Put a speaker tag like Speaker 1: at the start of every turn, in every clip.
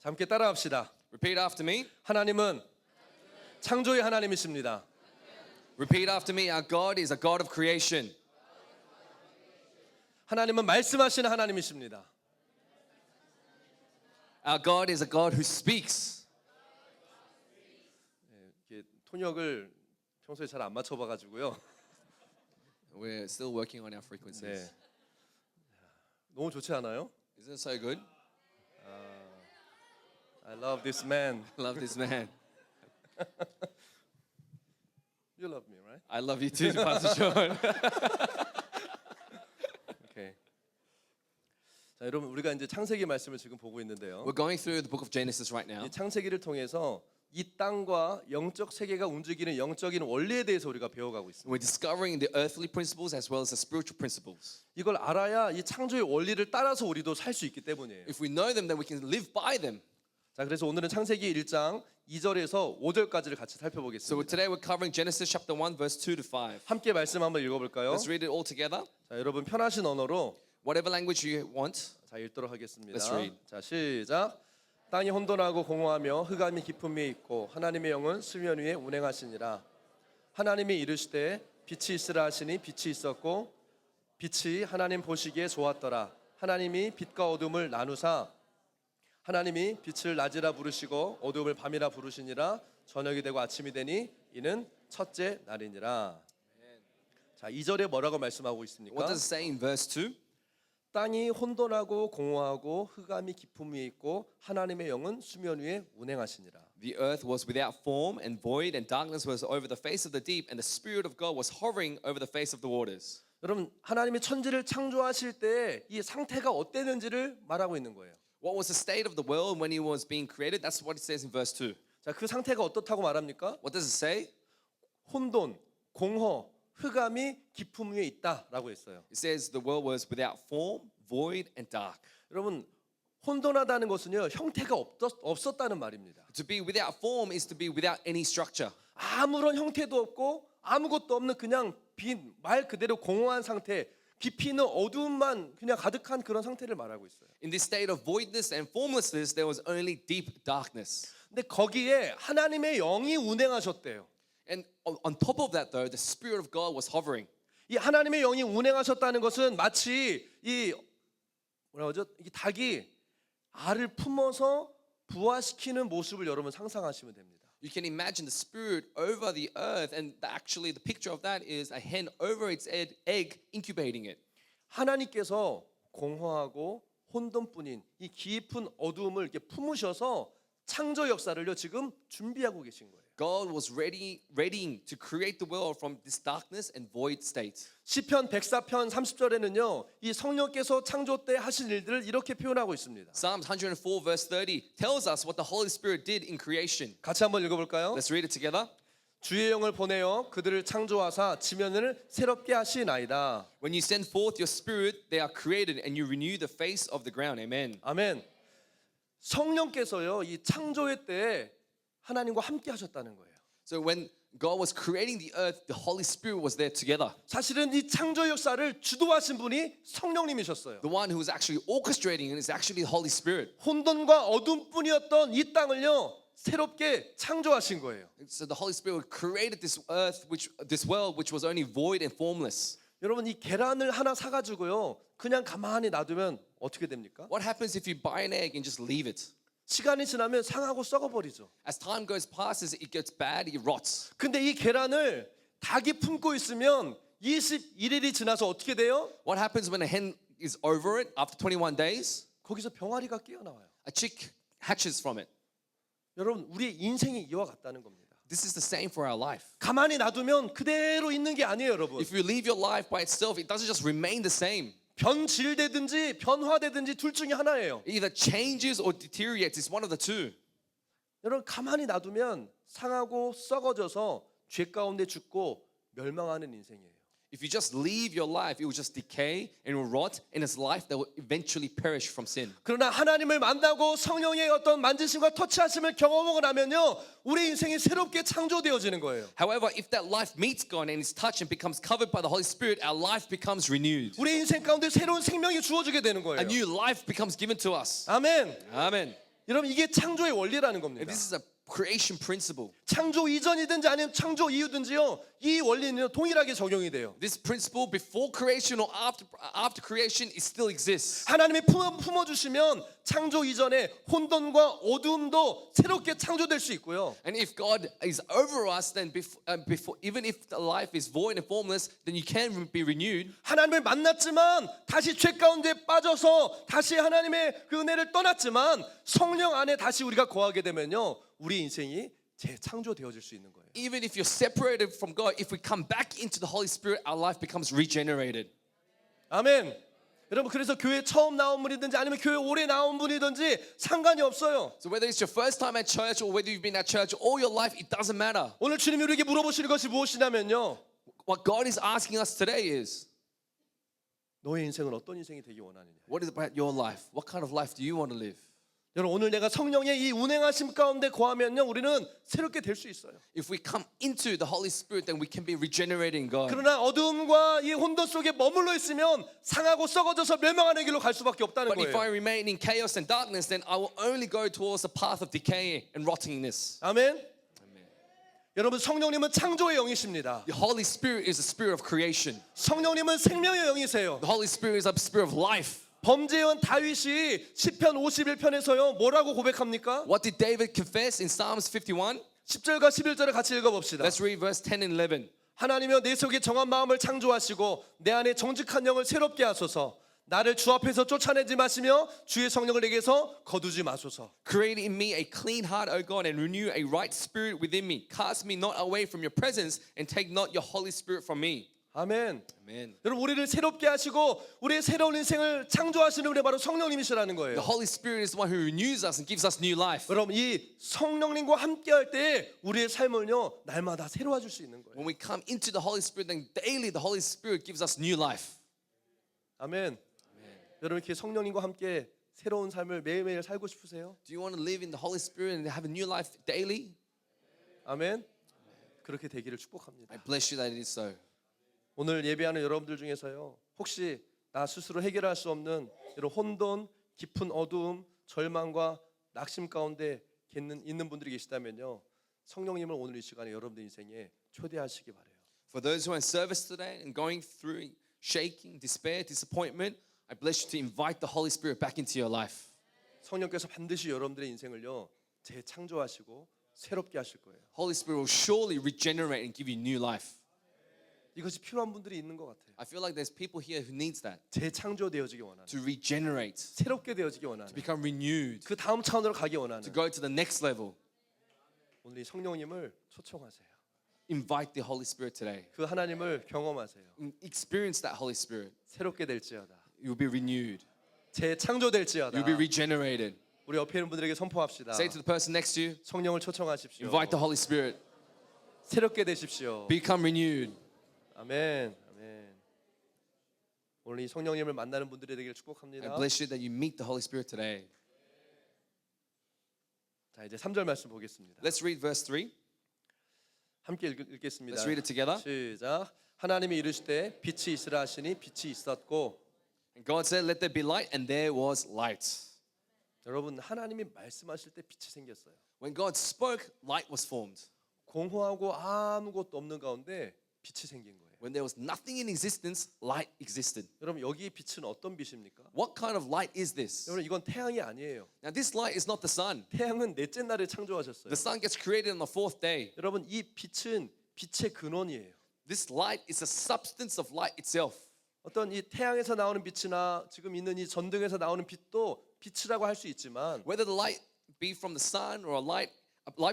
Speaker 1: 자, 함께 따라합시다.
Speaker 2: Repeat after me.
Speaker 1: 하나님은 창조의 하나님이십니다.
Speaker 2: Repeat after me. Our God is a God of creation.
Speaker 1: 하나님은 말씀하시는 하나님이십니다.
Speaker 2: Our God is a God who speaks.
Speaker 1: 이렇게 톤역을 평소에 잘 안 맞춰봐가지고요.
Speaker 2: We're still working on our frequencies.
Speaker 1: 네. 너무 좋지 않아요?
Speaker 2: Isn't it so good?
Speaker 1: I love this man.
Speaker 2: I love this man.
Speaker 1: You love me, right?
Speaker 2: I love you too, Pastor Sean.
Speaker 1: Okay. 자, 여러분 우리가 이제 창세기 말씀을 지금 보고 있는데요.
Speaker 2: We're going through the book of Genesis right now.
Speaker 1: 이 창세기를 통해서 이 땅과 영적 세계가 움직이는 영적인 원리에 대해서 우리가 배워가고 있습니다.
Speaker 2: We're discovering the earthly principles as well as the spiritual principles.
Speaker 1: 이걸 알아야 이 창조의 원리를 따라서 우리도 살 수 있기 때문이에요.
Speaker 2: If we know them, then we can live by them.
Speaker 1: 자, 그래서 오늘은 창세기 1장 2절에서 5절까지를 같이
Speaker 2: So
Speaker 1: 살펴보겠습니다.
Speaker 2: today we're covering Genesis chapter 1 verse 2 to 5.
Speaker 1: 함께 말씀 한번 읽어볼까요?
Speaker 2: Let's read it all together.
Speaker 1: 자, 여러분 편하신 언어로
Speaker 2: Whatever language you want.
Speaker 1: 자, 읽도록 하겠습니다.
Speaker 2: Let's read.
Speaker 1: 자, 시작. 땅이 혼돈하고 공허하며 흑암이 깊음이 있고 하나님의 영은 수면 위에 운행하시니라. 하나님이 이르시되 빛이 있으라 하시니 빛이 있었고 빛이 하나님 보시기에 좋았더라. 하나님이 빛과 어둠을 나누사 하나님이 빛을 낮이라 부르시고 어둠을 밤이라 부르시니라. 저녁이 되고 아침이 되니 이는 첫째 날이니라. 자, 2절에 뭐라고 말씀하고 있습니까?
Speaker 2: What does it say in verse 2?
Speaker 1: 땅이 혼돈하고 공허하고 흑암이 깊음 위에 있고 하나님의 영은 수면 위에 운행하시니라.
Speaker 2: The earth was without form and void, and darkness was over the face of the deep, and the Spirit of God was hovering over the face of the waters.
Speaker 1: 여러분, 하나님이 천지를 창조하실 때 이 상태가 어땠는지를 말하고 있는 거예요.
Speaker 2: What was the state of the world when it was being created? That's what it says in verse 2.
Speaker 1: 자, 그 상태가 어떻다고 말합니까?
Speaker 2: What does it say?
Speaker 1: 혼돈, 공허, 흑암이 깊음 위에 있다라고 했어요.
Speaker 2: It says the world was without form, void, and dark.
Speaker 1: 여러분, 혼돈하다는 것은요 형태가 없었다는 말입니다.
Speaker 2: To be without form is to be without any structure.
Speaker 1: 아무런 형태도 없고 아무것도 없는 그냥 빈 말 그대로 공허한 상태, 깊이 있는 어두움만 그냥 가득한 그런 상태를 말하고 있어요.
Speaker 2: In this state of voidness and formlessness, there was only deep darkness.
Speaker 1: 근데 거기에 하나님의 영이 운행하셨대요.
Speaker 2: And on top of that, though, the Spirit of God was hovering.
Speaker 1: 이 하나님의 영이 운행하셨다는 것은 마치 이 뭐라고 하죠? 이 닭이 알을 품어서 부화시키는 모습을 여러분 상상하시면 됩니다.
Speaker 2: You can imagine the Spirit over the earth, and actually the picture of that is a hen over its egg incubating it.
Speaker 1: 하나님께서 공허하고 혼돈뿐인 이 깊은 어두움을 이렇게 품으셔서 창조 역사를요 지금 준비하고 계신 거예요.
Speaker 2: God was readying to create the world from this darkness and void state.
Speaker 1: 시편 104편 30절에는요 이 성령께서 창조 때 하신 일들을 이렇게 표현하고 있습니다.
Speaker 2: Psalms 104 verse 30 tells us what the Holy Spirit did in creation.
Speaker 1: 같이 한번 읽어볼까요?
Speaker 2: Let's read it together.
Speaker 1: 주의 영을 보내어 그들을 창조하사 지면을 새롭게 하시나이다.
Speaker 2: When you send forth your Spirit, they are created, and you renew the face of the ground. Amen.
Speaker 1: 아멘. 성령께서요 이 창조의 때에 하나님과 함께 하셨다는 거예요.
Speaker 2: So when God was creating the earth, the Holy Spirit was there together.
Speaker 1: 사실은 이 창조 역사를 주도하신 분이 성령님이셨어요.
Speaker 2: The one who was actually orchestrating it is actually the Holy Spirit.
Speaker 1: 혼돈과 어둠뿐이었던 이 땅을요 새롭게 창조하신 거예요.
Speaker 2: So the Holy Spirit created this earth, this world, which was only void and formless.
Speaker 1: 여러분 이 계란을 하나 사가지고요 그냥 가만히 놔두면 어떻게 됩니까?
Speaker 2: What happens if you buy an egg and just leave it?
Speaker 1: 시간이 지나면 상하고 썩어버리죠.
Speaker 2: As time goes past, it gets bad, it rots.
Speaker 1: 근데 이 계란을 닭이 품고 있으면 21일이 지나서 어떻게 돼요?
Speaker 2: What happens when a hen is over it after 21 days?
Speaker 1: 거기서 병아리가 깨어나와요.
Speaker 2: A chick hatches from it.
Speaker 1: 여러분 우리의 인생이 이와 같다는 겁니다.
Speaker 2: This is the same for our life.
Speaker 1: 가만히 놔두면 그대로 있는 게 아니에요, 여러분.
Speaker 2: If you leave your life by itself, it doesn't just remain the same.
Speaker 1: 변질되든지 변화되든지 둘 중에 하나예요.
Speaker 2: It either changes or deteriorates. It's one of the two.
Speaker 1: 여러분 가만히 놔두면 상하고 썩어져서 죄 가운데 죽고 멸망하는 인생이에요.
Speaker 2: If you just leave your life, it will just decay and will rot, and it's life that will eventually perish from sin.
Speaker 1: 그러나 하나님을 만나고 성령의 어떤 만지심과 터치하심을 경험하고 나면요 우리 인생이 새롭게 창조되어지는 거예요.
Speaker 2: However, if that life meets God and is touched and becomes covered by the Holy Spirit, our life becomes renewed.
Speaker 1: 우리 인생 가운데 새로운 생명이 주어지게 되는 거예요.
Speaker 2: A new life becomes given to us.
Speaker 1: 아멘.
Speaker 2: Amen.
Speaker 1: 여러분 이게 창조의 원리라는
Speaker 2: And
Speaker 1: 겁니다.
Speaker 2: this is a creation principle.
Speaker 1: 창조 이전이든지 아니면 창조 이후든지요. 이 원리는 동일하게 적용이 돼요.
Speaker 2: This principle before creation or after creation, it still exists.
Speaker 1: 하나님이 품어주시면 창조 이전에 혼돈과 어두움도 새롭게 창조될 수 있고요.
Speaker 2: And if God is over us, then before even if the life is void and formless, then you can be renewed.
Speaker 1: 하나님을 만났지만 다시 죄 가운데 빠져서 다시 하나님의 그 은혜를 떠났지만 성령 안에 다시 우리가 거하게 되면요. 우리 인생이 재창조되어질 수 있는 거예요.
Speaker 2: Even if you're separated from God, if we come back into the Holy Spirit, our life becomes regenerated.
Speaker 1: 아멘. 여러분 그래서 교회 처음 나온 분이든지 아니면 교회 오래 나온 분이든지 상관이 없어요.
Speaker 2: So whether it's your first time at church or whether you've been at church all your life, it doesn't matter.
Speaker 1: 오늘 주님이 우리에게 물어보시는 것이 무엇이냐면요.
Speaker 2: What God is asking us today is,
Speaker 1: 너의 인생은 어떤 인생이 되기 원하느냐.
Speaker 2: what is about your life? What kind of life do you want to live?
Speaker 1: 여러분 오늘 내가 성령의 이 운행하심 가운데 거하면요. 우리는 새롭게 될 수 있어요.
Speaker 2: If we come into the Holy Spirit, then we can be regenerated in God.
Speaker 1: 그러나 어두움과 이 혼돈 속에 머물러 있으면 상하고 썩어져서 멸망하는 길로 갈 수밖에 없다는
Speaker 2: But if I
Speaker 1: 거예요.
Speaker 2: remain in chaos and darkness, then I will only go towards the path of decay and rottingness.
Speaker 1: 아멘. 여러분 성령님은 창조의 영이십니다.
Speaker 2: The Holy Spirit is a spirit of creation.
Speaker 1: 성령님은 생명의 영이세요.
Speaker 2: The Holy Spirit is a spirit of life.
Speaker 1: 범죄원 다윗이 시편 51편에서요. 뭐라고 고백합니까?
Speaker 2: What did David confess in Psalms 51?
Speaker 1: 10절과 11절을 같이 읽어봅시다.
Speaker 2: Let's read verse 10 and 11.
Speaker 1: 하나님이여 내 속에 정한 마음을 창조하시고 내 안에 정직한 영을 새롭게 하소서. 나를 주 앞에서 쫓아내지 마시며 주의 성령을 내게서 거두지 마소서.
Speaker 2: Create in me a clean heart, O God, and renew a right spirit within me. Cast me not away from your presence and take not your Holy Spirit from me.
Speaker 1: 아멘.
Speaker 2: Amen.
Speaker 1: 여러분 우리를 새롭게 하시고 우리의 새로운 인생을 창조하시는 분이 바로 성령님이시라는
Speaker 2: The
Speaker 1: 거예요.
Speaker 2: Holy Spirit is the one who renews us and gives us new life.
Speaker 1: 여러분 이 성령님과 함께할 때 우리의 삶을요 날마다 새로워질 수 있는 거예요.
Speaker 2: When we come into the Holy Spirit, then daily the Holy Spirit gives us new life.
Speaker 1: 아멘. 여러분 이렇게 성령님과 함께 새로운 삶을 매일매일 살고 싶으세요?
Speaker 2: Do you want to live in the Holy Spirit and have a new life daily?
Speaker 1: 아멘. 그렇게 되기를 축복합니다.
Speaker 2: I bless you that it is so.
Speaker 1: 오늘 예배하는 여러분들 중에서요 혹시 나 스스로 해결할 수 없는 이런 혼돈, 깊은 어두움, 절망과 낙심 가운데 있는 분들이 계시다면요 성령님을 오늘 이 시간에 여러분들 인생에 초대하시기 바래요.
Speaker 2: For those who are in service today and going through shaking, despair, disappointment, I bless you to invite the Holy Spirit back into your life.
Speaker 1: 성령께서 반드시 여러분들의 인생을요 재창조하시고 새롭게 하실 거예요.
Speaker 2: Holy Spirit will surely regenerate and give you new life.
Speaker 1: 이것이 필요한 분들이 있는 것 같아요.
Speaker 2: I feel like there's people here who needs that,
Speaker 1: 재창조되어지기 원하는,
Speaker 2: to regenerate,
Speaker 1: 새롭게 되어지기 원하는,
Speaker 2: to become renewed,
Speaker 1: 그 다음 차원으로 가기 원하는.
Speaker 2: to go to the next level.
Speaker 1: 오늘 이 성령님을 초청하세요.
Speaker 2: Invite the Holy Spirit today.
Speaker 1: 그 하나님을 경험하세요.
Speaker 2: Experience that Holy Spirit.
Speaker 1: 새롭게 될지어다.
Speaker 2: You'll be renewed.
Speaker 1: 재창조될지어다.
Speaker 2: You'll be regenerated.
Speaker 1: 우리 옆에 있는 분들에게 선포합시다.
Speaker 2: Say to the person next to you,
Speaker 1: 성령을 초청하십시오.
Speaker 2: invite the Holy Spirit.
Speaker 1: 새롭게 되십시오.
Speaker 2: Become renewed.
Speaker 1: 아멘. 아멘. 오늘 이 성령님을 만나는 분들이 되기를
Speaker 2: I
Speaker 1: 축복합니다.
Speaker 2: bless you that you meet the Holy Spirit today.
Speaker 1: 자, 이제 3절 말씀 보겠습니다.
Speaker 2: Let's read verse 3.
Speaker 1: 함께 읽겠습니다.
Speaker 2: Let's read it together.
Speaker 1: 시작. 하나님이 이르시되 빛이 있으라 하시니 빛이 있었고.
Speaker 2: And God said, let there be light, and there was light.
Speaker 1: 여러분 하나님이 말씀하실 때 빛이 생겼어요.
Speaker 2: When God spoke, light was formed.
Speaker 1: 공허하고 아무것도 없는 가운데 빛이 생긴 거예요.
Speaker 2: When there was nothing in existence, light existed.
Speaker 1: 여러분 여기 빛은 어떤 빛입니까?
Speaker 2: What kind of light is this?
Speaker 1: 여러분 이건 태양이 아니에요.
Speaker 2: Now, this light is not the sun.
Speaker 1: 태양은 넷째 날에 창조하셨어요.
Speaker 2: The sun gets created on the fourth day.
Speaker 1: 여러분 이 빛은 빛의 근원이에요.
Speaker 2: This light is the substance of light itself.
Speaker 1: 어떤 이 태양에서 나오는 빛이나 지금 있는 이 전등에서 나오는 빛도 빛이라고 할 수 있지만
Speaker 2: Whether the light be from the sun or a light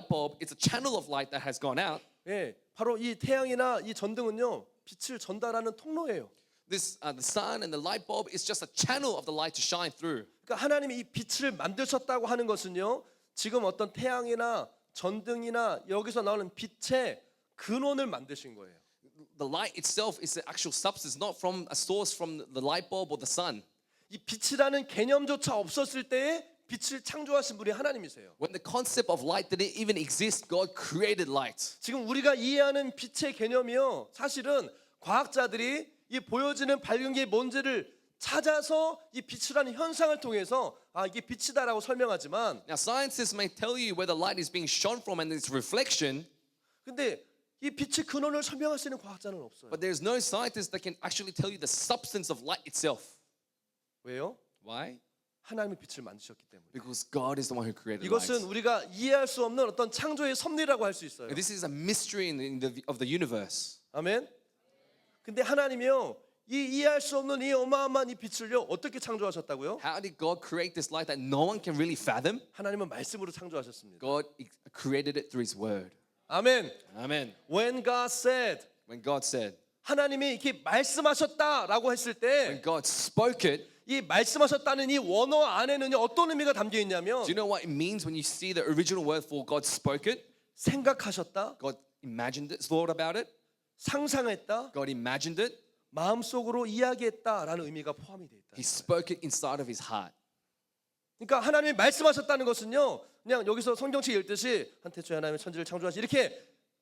Speaker 2: bulb, it's a channel of light that has gone out.
Speaker 1: 예, 바로 이 태양이나 이 전등은요 빛을 전달하는 통로예요.
Speaker 2: This the sun and the light bulb is just a channel of the light to shine through.
Speaker 1: 그러니까 하나님이 이 빛을 만드셨다고 하는 것은요 지금 어떤 태양이나 전등이나 여기서 나오는 빛의 근원을 만드신 거예요.
Speaker 2: The light itself is the actual substance, not from a source from the light bulb or the sun.
Speaker 1: 이 빛이라는 개념조차 없었을 때에 빛을 창조하신 분이 하나님이세요.
Speaker 2: When the concept of light didn't even exist, God created light.
Speaker 1: 지금 우리가 이해하는 빛의 개념이요 사실은 과학자들이 이 보여지는 밝은 게 뭔지를 찾아서 이 빛이라는 현상을 통해서 아 이게 빛이다라고 설명하지만
Speaker 2: Now, scientists may tell you where the light is being shone from and its reflection,
Speaker 1: 근데 이 빛의 근원을 설명할 수 있는 과학자는 없어요.
Speaker 2: but there's no scientist that can actually tell you the substance of light itself.
Speaker 1: 왜요?
Speaker 2: Why?
Speaker 1: 하나님이 빛을 만드셨기 때문에.
Speaker 2: Because God is the one who created
Speaker 1: 이것은
Speaker 2: light.
Speaker 1: 우리가 이해할 수 없는 어떤 창조의 섭리라고 할 수 있어요.
Speaker 2: This is a mystery of the universe.
Speaker 1: 아멘. 근데 하나님이요 이 이해할 수 없는 이 어마어마한 이 빛을요 어떻게 창조하셨다고요?
Speaker 2: How did God create this light that no one can really fathom?
Speaker 1: 하나님은 말씀으로 창조하셨습니다.
Speaker 2: God created it through His Word.
Speaker 1: 아멘.
Speaker 2: Amen.
Speaker 1: When God said
Speaker 2: When God said,
Speaker 1: 하나님이 이렇게 말씀하셨다라고 했을
Speaker 2: when
Speaker 1: 때
Speaker 2: God spoke it,
Speaker 1: 이 말씀하셨다는 이 원어 안에는요 어떤 의미가 담겨 있냐면
Speaker 2: do you know what it means when you see the original word for God spoke it?
Speaker 1: 생각하셨다,
Speaker 2: God imagined it, thought about it.
Speaker 1: 상상했다,
Speaker 2: God imagined it.
Speaker 1: 마음속으로 이야기했다라는 의미가 포함이 돼 있다.
Speaker 2: He spoke it inside of His heart.
Speaker 1: 그러니까 하나님이 말씀하셨다는 것은요 그냥 여기서 성경책 읽듯이 한태초에 하나님의 천지를 창조하시 이렇게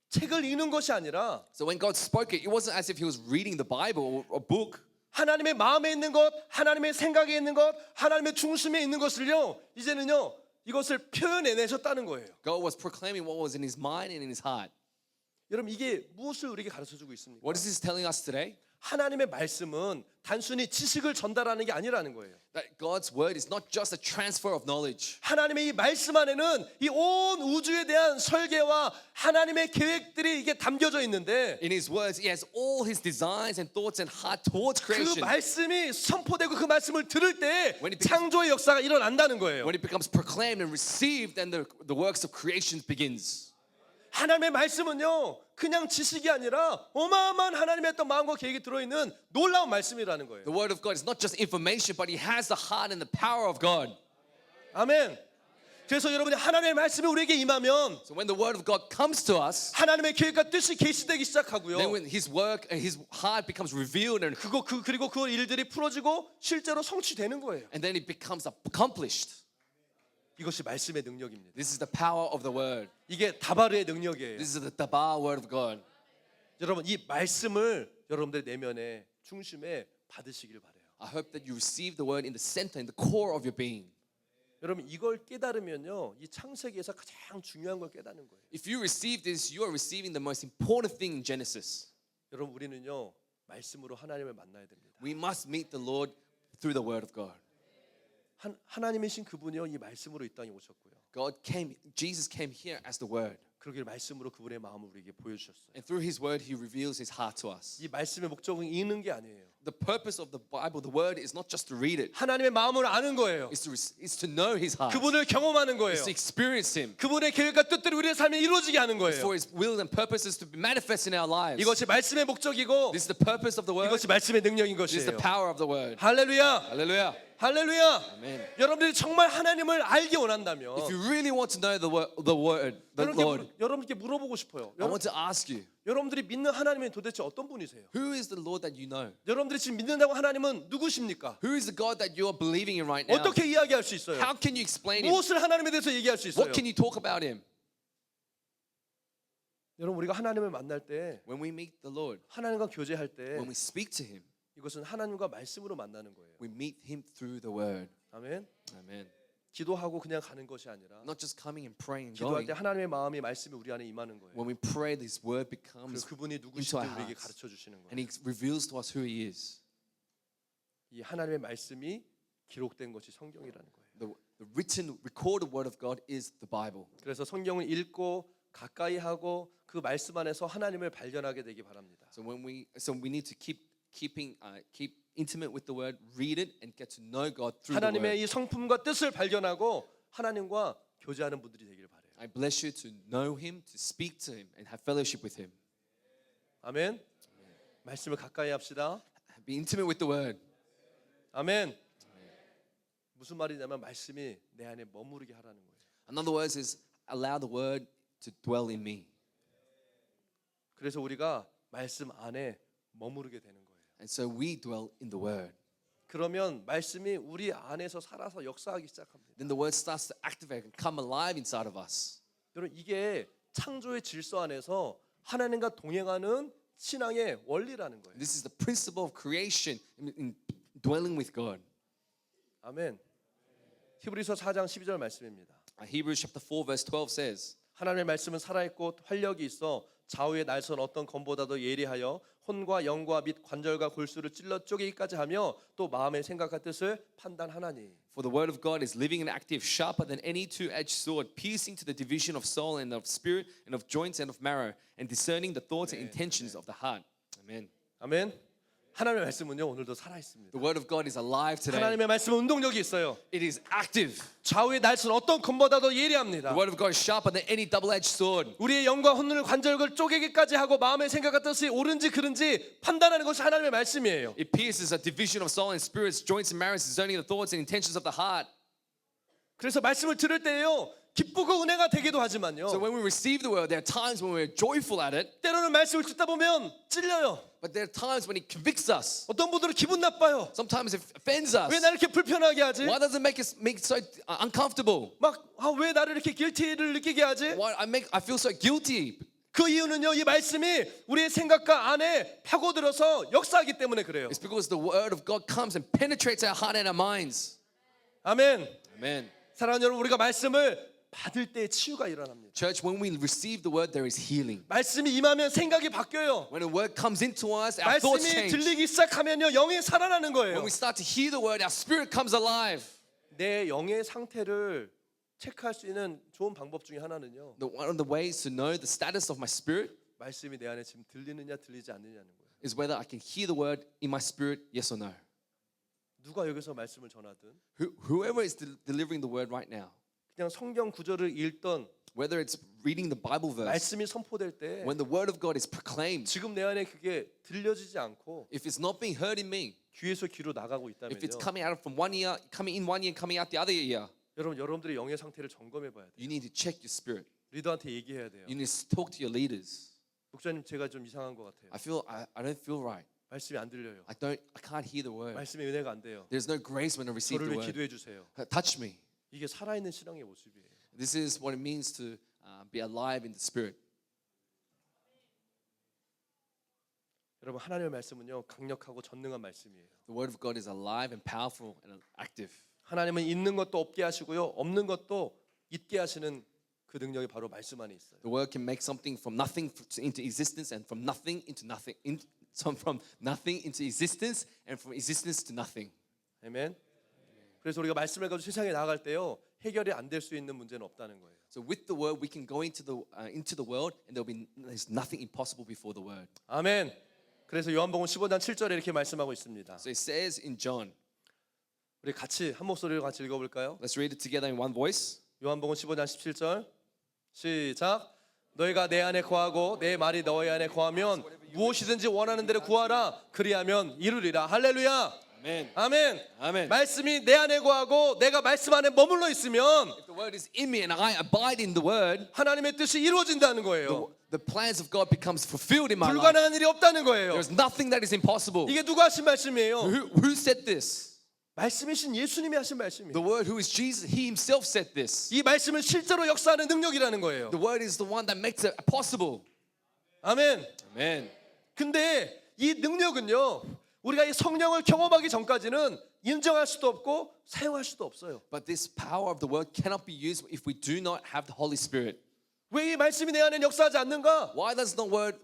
Speaker 1: 책을 읽는 것이 아니라
Speaker 2: So when God spoke it, it wasn't as if He was reading the Bible or a book.
Speaker 1: 하나님의 마음에 있는 것, 하나님의 생각에 있는 것, 하나님의 중심에 있는 것을요 이제는요 이것을 표현해내셨다는 거예요.
Speaker 2: God was proclaiming what was in His mind and in His heart.
Speaker 1: 여러분 이게 무엇을 우리에게 가르쳐주고 있습니까?
Speaker 2: What is this telling us today?
Speaker 1: 하나님의 말씀은 단순히 지식을 전달하는 게 아니라는 거예요.
Speaker 2: That God's word is not just a transfer of knowledge.
Speaker 1: 하나님의 이 말씀 안에는 이 온 우주에 대한 설계와 하나님의 계획들이 이게 담겨져 있는데
Speaker 2: In His words, He has all His designs and thoughts and heart towards
Speaker 1: 그
Speaker 2: creation.
Speaker 1: 말씀이 선포되고 그 말씀을 들을 때
Speaker 2: When it becomes-
Speaker 1: 창조의 역사가 일어난다는 거예요.
Speaker 2: When it becomes proclaimed and received, then the works of creation begins.
Speaker 1: 하나님의 말씀은요 그냥 지식이 아니라 어마어마한 하나님의 어떤 마음과 계획이 들어있는 놀라운 말씀이라는 거예요.
Speaker 2: The word of God is not just information, but He has the heart and the power of God.
Speaker 1: 아멘. 그래서 여러분이 하나님의 말씀이 우리에게 임하면
Speaker 2: So when the word of God comes to us,
Speaker 1: 하나님의 계획과 뜻이 계시되기 시작하고요.
Speaker 2: then when His work and His heart becomes revealed and
Speaker 1: 그리고 그 일들이 풀어지고 실제로 성취되는 거예요.
Speaker 2: then it becomes accomplished.
Speaker 1: 이것이 말씀의 능력입니다.
Speaker 2: This is the power of the word.
Speaker 1: 이게 다바르의 능력이에요.
Speaker 2: This is the Dabar word of God.
Speaker 1: 여러분 이 말씀을 여러분들의 내면에 중심에 받으시길 바래요.
Speaker 2: I hope that you receive the word in the center, in the core of your being.
Speaker 1: 여러분 이걸 깨달으면요 이 창세기에서 가장 중요한 걸 깨닫는 거예요.
Speaker 2: If you receive this, you are receiving the most important thing in Genesis.
Speaker 1: 여러분 우리는요 말씀으로 하나님을 만나야 됩니다.
Speaker 2: We must meet the Lord through the word of God.
Speaker 1: 하나님이신 그분이요 이 말씀으로 이 땅에 오셨고요.
Speaker 2: Jesus came here as the word.
Speaker 1: 그러길 말씀으로 그분의 마음을 우리에게 보여주셨어요.
Speaker 2: And through His word, He reveals His heart to us.
Speaker 1: 이 말씀의 목적은 읽는 게 아니에요.
Speaker 2: The purpose of the Bible, the word, is not just to read it.
Speaker 1: 하나님의 마음을 아는 거예요.
Speaker 2: It's to know His heart.
Speaker 1: 그분을 경험하는 거예요.
Speaker 2: It's to experience Him.
Speaker 1: 그분의 계획과 뜻들이 우리의 삶에 이루어지게 하는
Speaker 2: It's
Speaker 1: 거예요.
Speaker 2: for His will and purposes to be manifest in our lives.
Speaker 1: 이것이 말씀의 목적이고
Speaker 2: This is the purpose of the word.
Speaker 1: 이것이 말씀의 능력인
Speaker 2: This is the
Speaker 1: 것이에요.
Speaker 2: power of the word.
Speaker 1: 할렐루야.
Speaker 2: Hallelujah.
Speaker 1: 할렐루야.
Speaker 2: Amen.
Speaker 1: 여러분들이 정말 하나님을 알기 원한다면
Speaker 2: If you really want to know the word, the Lord,
Speaker 1: 여러분께 물어보고 싶어요.
Speaker 2: I want to ask you,
Speaker 1: 여러분들이 믿는 하나님은 도대체 어떤 분이세요?
Speaker 2: who is the Lord that you know?
Speaker 1: 여러분들이 지금 믿는다고 하나님은 누구십니까?
Speaker 2: Who is the God that you are believing in right now?
Speaker 1: 어떻게 이야기할 수 있어요?
Speaker 2: How can you explain Him?
Speaker 1: 무엇을 하나님에 대해서 얘기할 수 있어요?
Speaker 2: What can you talk about Him?
Speaker 1: 여러분 우리가 하나님을 만날 때
Speaker 2: When we meet the Lord,
Speaker 1: 하나님과 교제할 때
Speaker 2: when we speak to Him,
Speaker 1: 이것은 하나님과 말씀으로 만나는 거예요.
Speaker 2: we meet Him through the word.
Speaker 1: 아멘.
Speaker 2: Amen.
Speaker 1: 기도하고 그냥 가는 것이 아니라
Speaker 2: Not just coming and praying and
Speaker 1: 기도할
Speaker 2: going.
Speaker 1: 때 하나님의 마음이 말씀이 우리 안에 임하는 거예요.
Speaker 2: When we pray, this word
Speaker 1: 그리고
Speaker 2: becomes
Speaker 1: 그분이
Speaker 2: into
Speaker 1: 누구신지
Speaker 2: our
Speaker 1: 우리에게
Speaker 2: hearts.
Speaker 1: 가르쳐 주시는
Speaker 2: And
Speaker 1: 거예요.
Speaker 2: He reveals to us who He is.
Speaker 1: 이 하나님의 말씀이 기록된 것이 성경이라는 거예요.
Speaker 2: The written, recorded word of God is the Bible.
Speaker 1: 그래서 성경을 읽고 가까이 하고 그 말씀 안에서 하나님을 발견하게 되기 바랍니다.
Speaker 2: So we need to keep intimate with the word, read it, and get to know God through the word.
Speaker 1: 하나님의 이 성품과 뜻을 발견하고 하나님과 교제하는 분들이 되길 바래요.
Speaker 2: I bless you to know Him, to speak to Him, and have fellowship with Him.
Speaker 1: 아멘. 말씀을 가까이 합시다.
Speaker 2: Be intimate with the word.
Speaker 1: 아멘. 무슨 말이냐면 말씀이 내 안에 머무르게 하라는 거예요.
Speaker 2: In other words, is allow the word to dwell in me.
Speaker 1: 그래서 우리가 말씀 안에 머무르게 되는 거예요.
Speaker 2: And so we dwell in the word.
Speaker 1: 그러면 말씀이 우리 안에서 살아서 역사하기 시작합니다.
Speaker 2: Then the word starts to activate and come alive inside of us.
Speaker 1: 여러분 이게 창조의 질서 안에서 하나님과 동행하는 신앙의 원리라는 거예요.
Speaker 2: This is the principle of creation in dwelling with God.
Speaker 1: 아멘. 히브리서 4장 12절 말씀입니다.
Speaker 2: Hebrews chapter 4 verse 12 says,
Speaker 1: 하나님의 말씀은 살아있고 활력이 있어 좌우의 날선 어떤 검보다도 예리하여 혼과 영과 및 관절과 골수를 찔러 쪼개기까지 하며 또 마음의 생각과 뜻을 판단하나니.
Speaker 2: For the word of God is living and active, sharper than any two-edged sword, piercing to the division of soul and of spirit and of joints and of marrow, and discerning the thoughts and intentions of the heart. Amen.
Speaker 1: 아멘. 하나님의 말씀은요 오늘도 살아 있습니다.
Speaker 2: The word of God is alive today.
Speaker 1: 하나님의 말씀은 운동력이 있어요.
Speaker 2: It is active.
Speaker 1: 좌우의 날선 어떤 검보다도 예리합니다.
Speaker 2: The word of God is sharper than any double-edged sword.
Speaker 1: 우리의 영과 혼을 관절을 쪼개기까지 하고 마음의 생각과 뜻이 옳은지 그른지 판단하는 것이 하나님의 말씀이에요.
Speaker 2: It pierces a division of soul and spirits, joints and marrow, discerning the thoughts and intentions of the heart.
Speaker 1: 그래서 말씀을 들을 때요 기쁘고 은혜가 되기도 하지만요.
Speaker 2: So when we receive the word, there are times when we're joyful at it,
Speaker 1: 때로는 말씀을 듣다 보면 찔려요.
Speaker 2: but there are times when it convicts us.
Speaker 1: 어떤 분들은 기분 나빠요.
Speaker 2: Sometimes it offends us.
Speaker 1: 왜 나를 이렇게 불편하게 하지?
Speaker 2: Why does it make it so uncomfortable?
Speaker 1: 왜 나를 이렇게 guilty를 느끼게 하지?
Speaker 2: Why I feel so guilty?
Speaker 1: 그 이유는요 이 말씀이 우리의 생각과 안에 파고들어서 역사하기 때문에 그래요.
Speaker 2: It's because the word of God comes and penetrates our heart and our minds.
Speaker 1: 아멘.
Speaker 2: Amen.
Speaker 1: 사랑하는 여러분, 우리가 말씀을 받을 때 치유가 일어납니다.
Speaker 2: Church, when we receive the word, there is healing.
Speaker 1: 말씀이 임하면 생각이 바뀌어요.
Speaker 2: When a word comes into us, our thoughts
Speaker 1: 말씀이
Speaker 2: change.
Speaker 1: 들리기 시작하면요 영이 살아나는 거예요.
Speaker 2: When we start to hear the word, our spirit comes alive.
Speaker 1: 내 영의 상태를 체크할 수 있는 좋은 방법 중에 하나는요
Speaker 2: One of the ways to know the status of my spirit
Speaker 1: 말씀이 내 안에 지금 들리느냐 들리지 않느냐는 거예요.
Speaker 2: is whether I can hear the word in my spirit, yes or no.
Speaker 1: 누가 여기서 말씀을 전하든
Speaker 2: Whoever is delivering the word right now,
Speaker 1: 그냥 성경 구절을 읽던
Speaker 2: whether it's reading the Bible verse,
Speaker 1: 말씀이 선포될 때
Speaker 2: when the word of God is proclaimed,
Speaker 1: 지금 내 안에 그게 들려지지 않고
Speaker 2: if it's not being heard in me,
Speaker 1: 귀에서 귀로 나가고
Speaker 2: if it's
Speaker 1: 있다면요
Speaker 2: coming out from one ear, coming in one ear, coming out the other ear,
Speaker 1: 여러분들의 영의 상태를 점검해 봐야 돼요.
Speaker 2: you need to check your spirit.
Speaker 1: 리더한테 얘기해야 돼요.
Speaker 2: You need to talk to your leaders.
Speaker 1: 목사님 제가 좀 이상한 것 같아요.
Speaker 2: I don't feel right.
Speaker 1: 말씀이 안 들려요.
Speaker 2: I can't hear the word.
Speaker 1: 말씀의 은혜가 안 돼요.
Speaker 2: There's no grace when I receive
Speaker 1: 저를
Speaker 2: the
Speaker 1: 위해
Speaker 2: word.
Speaker 1: 기도해 주세요.
Speaker 2: Touch me.
Speaker 1: 이게 살아있는 신앙의 모습이에요.
Speaker 2: This is what it means to be alive in the spirit.
Speaker 1: 여러분 하나님의 말씀은요 강력하고 전능한 말씀이에요.
Speaker 2: The word of God is alive and powerful and active.
Speaker 1: 하나님은 있는 것도 없게 하시고요 없는 것도 있게 하시는 그 능력이 바로 말씀 안에 있어요.
Speaker 2: The word can make something from nothing into existence, and from nothing into nothing. From nothing into existence, and from existence to nothing.
Speaker 1: 아멘. 그래서 우리가 말씀을 가지고 세상에 나아갈 때요 해결이 안 될 수 있는 문제는 없다는 거예요.
Speaker 2: So with the word, we can go into the world, and there's nothing impossible before the word.
Speaker 1: 아멘. 그래서 요한복음 15장 7절에 이렇게 말씀하고 있습니다.
Speaker 2: So it says in John.
Speaker 1: 우리 같이 한 목소리로 같이 읽어볼까요?
Speaker 2: Let's read it together in one voice.
Speaker 1: 요한복음 15장 17절 시작. 너희가 내 안에 거하고 내 말이 너희 안에 거하면 무엇이든지 원하는 대로 구하라 그리하면 이루리라. 할렐루야.
Speaker 2: Amen.
Speaker 1: 아멘.
Speaker 2: Amen.
Speaker 1: 말씀이 내 안에 거하고 내가 말씀 안에 머물러 있으면
Speaker 2: If the word is in me and I abide in the word,
Speaker 1: 하나님의 뜻이 이루어진다는 거예요.
Speaker 2: the plans of God becomes fulfilled in my life.
Speaker 1: 불가능한 일이 없다는 거예요.
Speaker 2: There's nothing that is impossible.
Speaker 1: 이게 누가 하신 말씀이에요?
Speaker 2: Who said this?
Speaker 1: 말씀이신 예수님이 하신 말씀이에요.
Speaker 2: The word who is Jesus, he himself said this.
Speaker 1: 이 말씀은 실제로 역사하는 능력이라는 거예요.
Speaker 2: The word is the one that makes it possible.
Speaker 1: 아멘.
Speaker 2: Amen.
Speaker 1: 근데 이 능력은요 우리가 이 성령을 경험하기 전까지는 인정할 수도 없고 사용할 수도 없어요.
Speaker 2: But this power of the word cannot be used if we do not have the Holy Spirit.
Speaker 1: 왜 이 말씀이 내 안에 역사하지 않는가?
Speaker 2: Why does the word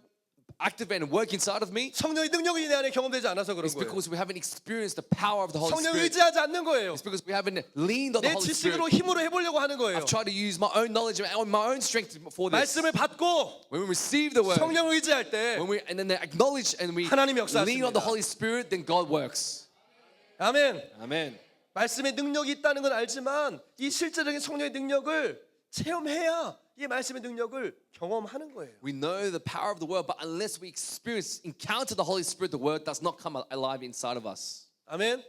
Speaker 2: activate and work inside of me?
Speaker 1: 성령의 능력이 내 안에 경험되지 않아서 그런
Speaker 2: It's
Speaker 1: 거예요.
Speaker 2: because we haven't experienced the power of the Holy
Speaker 1: 성령을
Speaker 2: Spirit.
Speaker 1: 의지하지 않는 거예요.
Speaker 2: It's because we haven't leaned on the
Speaker 1: 내
Speaker 2: Holy
Speaker 1: 지식으로
Speaker 2: Spirit.
Speaker 1: 힘으로 해보려고 하는 거예요.
Speaker 2: I've tried to use my own knowledge and my own strength for this.
Speaker 1: 말씀을 받고
Speaker 2: When we receive the word,
Speaker 1: 성령을 의지할 때
Speaker 2: and then acknowledge and we
Speaker 1: 하나님이
Speaker 2: lean on the
Speaker 1: 역사하십니다.
Speaker 2: Holy Spirit, then God works.
Speaker 1: 아멘.
Speaker 2: Amen.
Speaker 1: 말씀의 능력이 있다는 건 알지만 이 실제적인 성령의 능력을 체험해야 이 말씀의 능력을 경험하는 거예요.
Speaker 2: We know the power of the word, but unless we encounter the Holy Spirit, the word does not come alive inside of us.
Speaker 1: 아멘.